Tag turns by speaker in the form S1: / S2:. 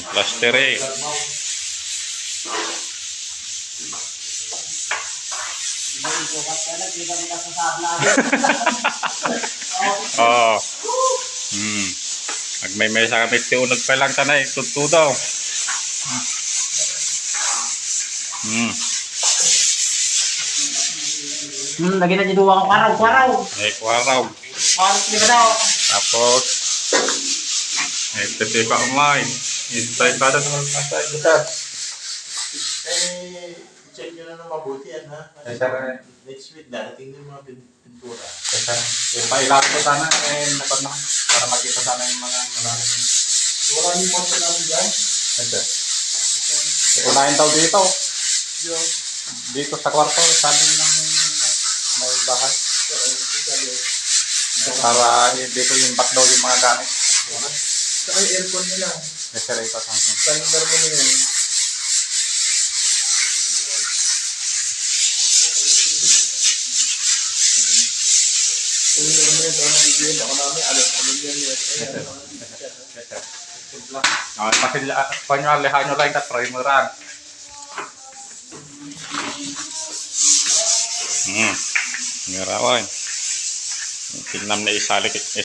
S1: Plaster eh. Oo. Magmay sa kami tiunag pa lang tanay. Tutudaw.
S2: Lagi na dito ang kwaraw.
S1: Ay, kwaraw. Tapos, ito pa umay. Istay pa na naman nasa ito.
S3: Check nyo na ng mabuti yan, ha? Next week, darating din mga pintura.
S1: Pailangan ko sana, dapat na, para makita sana yung mga maraming.
S3: Wala yung punta namin dyan?
S1: Ito. Unahin daw dito. Dito sa kwarto, sabi ng may bahay. Para dito yung back daw yung mga gamit.
S3: Saka yung aircon nila.
S1: Ito ito.
S3: Grinder mo nila yun. Kung meron mo yun, parang nagigilin ako namin, alam yan yun.
S1: Panyalihan nyo lang ito, primeran. Ngarawan. Tinam na isalik